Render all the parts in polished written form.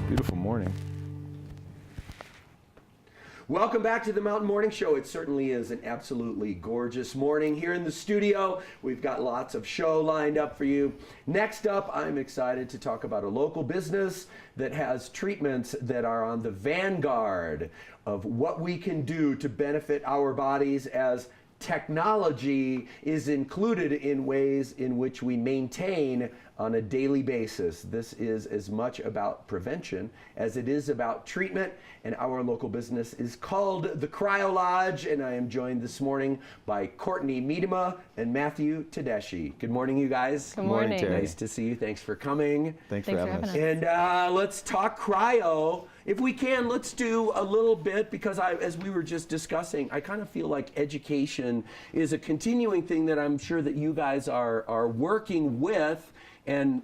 Beautiful morning. Welcome back to the Mountain Morning Show. It certainly is an absolutely gorgeous morning here in the studio. We've got lots of show lined up for you. Next up, I'm excited to talk about a local business that has treatments that are on the vanguard of what we can do to benefit our bodies as technology is included in ways in which we maintain on a daily basis. This is as much about prevention as it is about treatment, and our local business is called the Cryo Lodge, and I am joined this morning by Courtney Miedema and Matthew Tedeschi. Good morning, you guys. Good morning. Terry. Nice to see you. Thanks for coming. Thanks for having us. And let's talk cryo. If we can, let's do a little bit, because as we were just discussing, I kind of feel like education is a continuing thing that I'm sure that you guys are working with and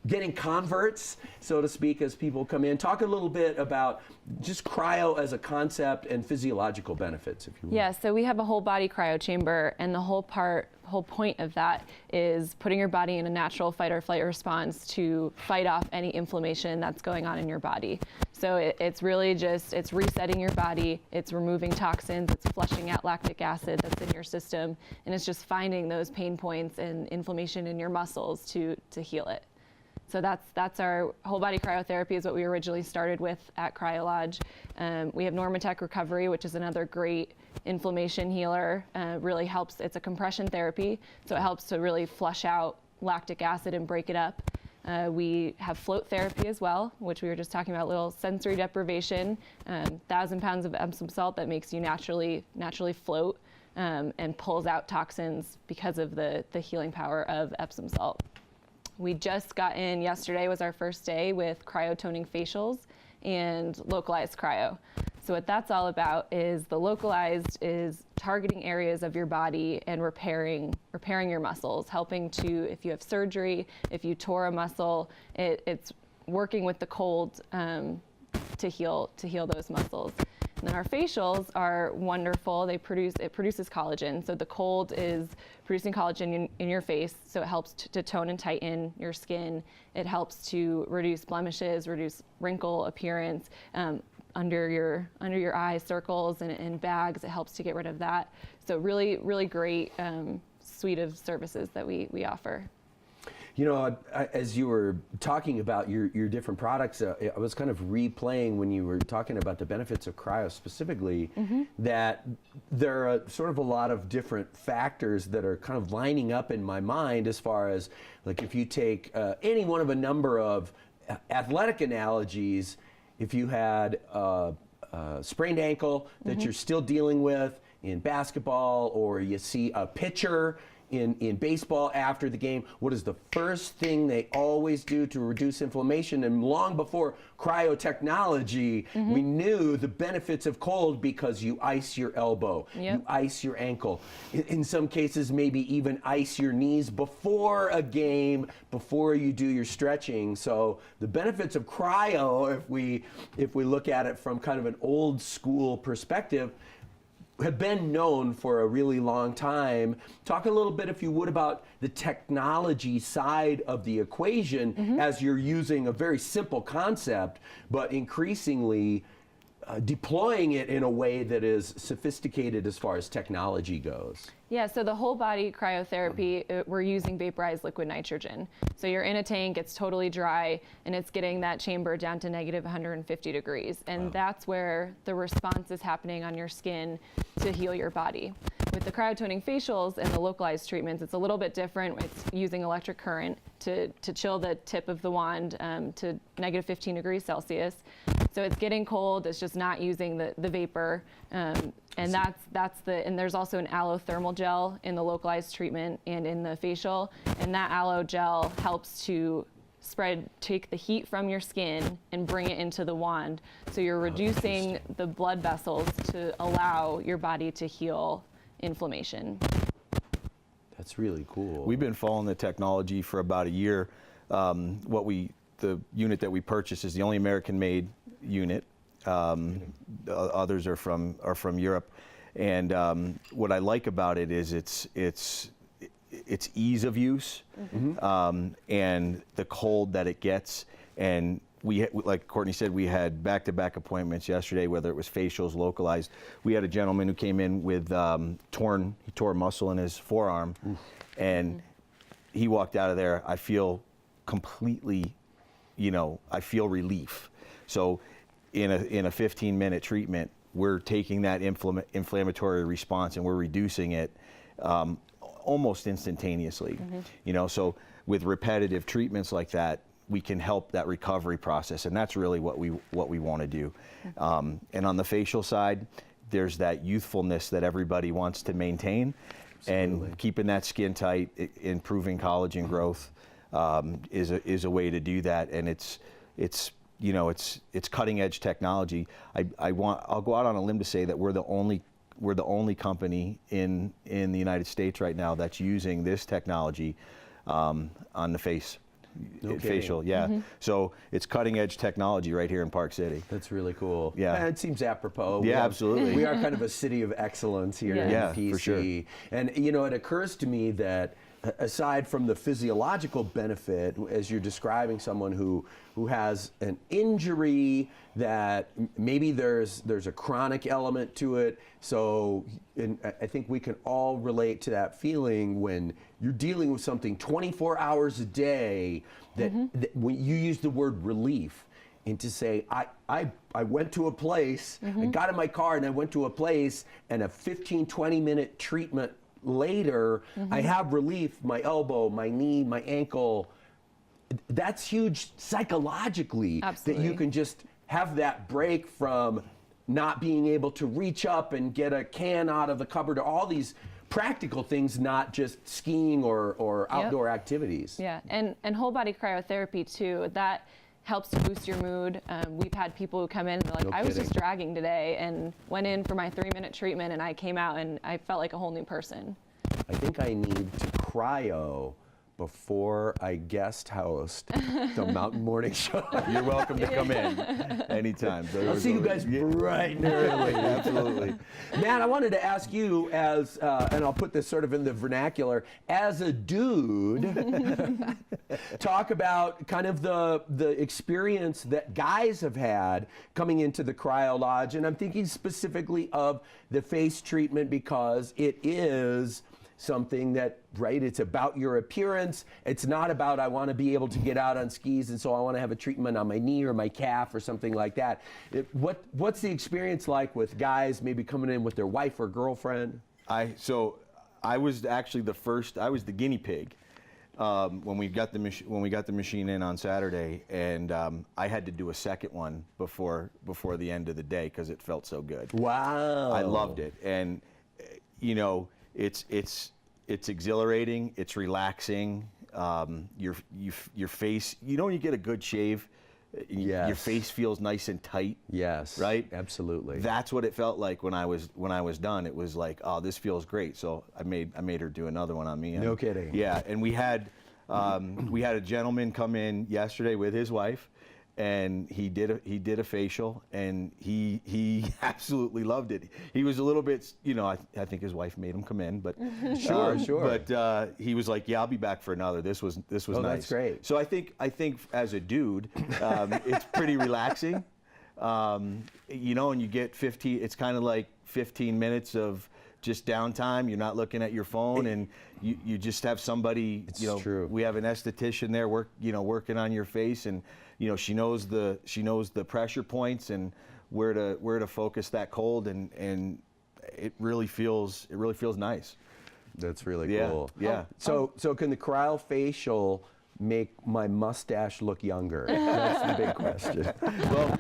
getting converts, so to speak, as people come in. Talk a little bit about just cryo as a concept and physiological benefits, if you will. Yeah, so we have a whole body cryo chamber, and the whole point of that is putting your body in a natural fight or flight response to fight off any inflammation that's going on in your body. So it's really just, it's resetting your body, it's removing toxins, it's flushing out lactic acid that's in your system, and it's just finding those pain points and inflammation in your muscles to heal it. So that's our whole body cryotherapy is what we originally started with at Cryo Lodge. We have Normatec Recovery, which is another great inflammation healer. Really helps, it's a compression therapy, so it helps to really flush out lactic acid and break it up. We have float therapy as well, which we were just talking about, little sensory deprivation, 1,000 pounds of Epsom salt that makes you naturally float and pulls out toxins because of the healing power of Epsom salt. We just got in, yesterday was our first day with cryotoning facials and localized cryo. So what that's all about is the localized is targeting areas of your body and repairing your muscles, helping to, if you have surgery, if you tore a muscle, it's working with the cold to heal those muscles. And then our facials are wonderful. It produces collagen. So the cold is producing collagen in your face, so it helps to tone and tighten your skin. It helps to reduce blemishes, reduce wrinkle appearance under your eye circles and bags. It helps to get rid of that. So really, really great suite of services that we offer. You know, as you were talking about your different products, I was kind of replaying when you were talking about the benefits of cryo specifically, that there are sort of a lot of different factors that are kind of lining up in my mind as far as, like, if you take any one of a number of athletic analogies, if you had a sprained ankle that you're still dealing with in basketball, or you see a pitcher in baseball after the game, what is the first thing they always do to reduce inflammation? And long before cryotechnology, we knew the benefits of cold because you ice your elbow, you ice your ankle. In some cases, maybe even ice your knees before a game, before you do your stretching. So the benefits of cryo, if we look at it from kind of an old school perspective, have been known for a really long time. Talk a little bit, if you would, about the technology side of the equation as you're using a very simple concept, but increasingly deploying it in a way that is sophisticated as far as technology goes. Yeah, so the whole body cryotherapy, we're using vaporized liquid nitrogen. So you're in a tank, it's totally dry, and it's getting that chamber down to negative 150 degrees. And that's where the response is happening on your skin to heal your body. With the cryotoning facials and the localized treatments, it's a little bit different. It's using electric current to chill the tip of the wand to negative 15 degrees Celsius. So it's getting cold, it's just not using the vapor. And there's also an allothermal gel in the localized treatment and in the facial. And that aloe gel helps to take the heat from your skin and bring it into the wand. So you're reducing the blood vessels to allow your body to heal inflammation. That's really cool. We've been following the technology for about a year. The unit that we purchased is the only American-made unit. Others are from Europe, and what I like about it is its ease of use, and the cold that it gets, and like Courtney said, we had back-to-back appointments yesterday, whether it was facials, localized. We had a gentleman who came in with he tore a muscle in his forearm, and he walked out of there, I feel completely, I feel relief. So in a 15-minute treatment, we're taking that inflammatory response and we're reducing it almost instantaneously. So with repetitive treatments like that, we can help that recovery process, and that's really what we want to do. And on the facial side, there's that youthfulness that everybody wants to maintain. Absolutely. And keeping that skin tight, improving collagen growth is a way to do that, and it's cutting edge technology. I'll go out on a limb to say that we're the only company in the United States right now that's using this technology on the face. Facial, yeah. So it's cutting edge technology right here in Park City. That's really cool. Yeah. It seems apropos. Absolutely. We are kind of a city of excellence here in PC. For sure. And it occurs to me that aside from the physiological benefit, as you're describing someone who has an injury that maybe there's a chronic element to it. So I think we can all relate to that feeling when you're dealing with something 24 hours a day that when you use the word relief. And to say, I went to a place, I got in my car and I went to a place, and a 15, 20-minute treatment later, I have relief, my elbow, my knee, my ankle. That's huge psychologically. Absolutely. That you can just have that break from not being able to reach up and get a can out of the cupboard, or all these practical things, not just skiing or outdoor activities. Yeah, and whole body cryotherapy too, that helps to boost your mood. We've had people who come in and they're like, I was just dragging today and went in for my 3-minute treatment and I came out and I felt like a whole new person. I think I need to cryo before I guest host the Mountain Morning Show. You're welcome to come in anytime. I'll see you guys bright and early. Absolutely. Matt, I wanted to ask you as, and I'll put this sort of in the vernacular, as a dude, talk about kind of the experience that guys have had coming into the Cryo Lodge. And I'm thinking specifically of the face treatment because it is something that, right, it's about your appearance. It's not about I want to be able to get out on skis and so I want to have a treatment on my knee or my calf or something like that. What's the experience like with guys maybe coming in with their wife or girlfriend? So I was actually I was the guinea pig when we got the machine in on Saturday, and I had to do a second one before the end of the day because it felt so good. Wow. I loved it, and it's exhilarating, it's relaxing. Your face, when you get a good shave, your face feels nice and tight. Yes. Right? Absolutely. That's what it felt like when I was done. It was like, oh, this feels great. So I made her do another one on me. No kidding. Yeah, and we had a gentleman come in yesterday with his wife, and he did a facial, and he absolutely loved it. He was a little bit, I think his wife made him come in, but sure. But he was like, yeah, I'll be back for another. This was nice. That's great. So I think as a dude, it's pretty relaxing. And you get 15. It's kind of like 15 minutes of just downtime. You're not looking at your phone, and you just have somebody. It's true. We have an esthetician there working on your face, and she knows the pressure points and where to focus that cold, and it really feels nice. That's really cool. Yeah. So can the cryofacial make my mustache look younger? That's the big question. Well,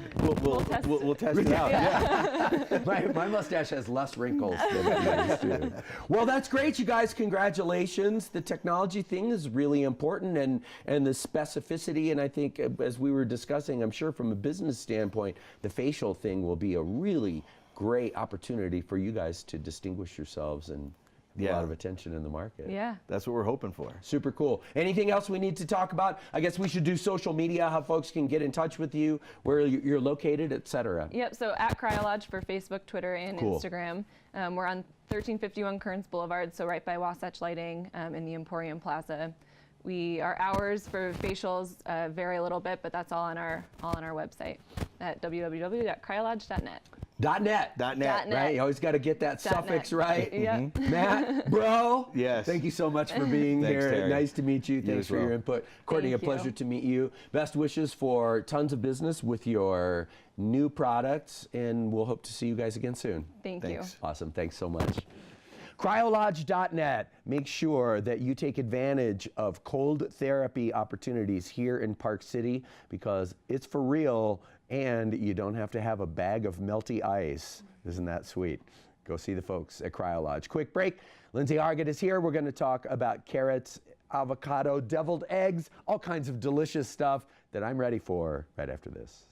we'll test it out. Yeah. My mustache has less wrinkles than it used to. Well, that's great, you guys. Congratulations. The technology thing is really important, and the specificity. And I think, as we were discussing, I'm sure from a business standpoint, the facial thing will be a really great opportunity for you guys to distinguish yourselves and a lot of attention in the market. Yeah. That's what we're hoping for. Super cool. Anything else we need to talk about? I guess we should do social media, how folks can get in touch with you, where you're located, etc. Yep, so at Cryo Lodge for Facebook, Twitter, and Instagram. We're on 1351 Kearns Boulevard, so right by Wasatch Lighting in the Emporium Plaza. our hours for facials vary a little bit, but that's all on our website at www.cryolodge.net. .net. .net. Right? You always got to get that suffix net. right. Yeah. Matt, bro. Yes. Thank you so much for being Thanks, here. Terry. Nice to meet you. Thanks as for well. your input. Courtney, Thank a pleasure you. to meet you. Best wishes for tons of business with your new products, and we'll hope to see you guys again soon. Thank you. Thanks. Awesome. Thanks so much. Cryolodge.net. Make sure that you take advantage of cold therapy opportunities here in Park City, because it's for real and you don't have to have a bag of melty ice. Isn't that sweet? Go see the folks at Cryo Lodge. Quick break. Lindsay Hargett is here. We're going to talk about carrots, avocado, deviled eggs, all kinds of delicious stuff that I'm ready for right after this.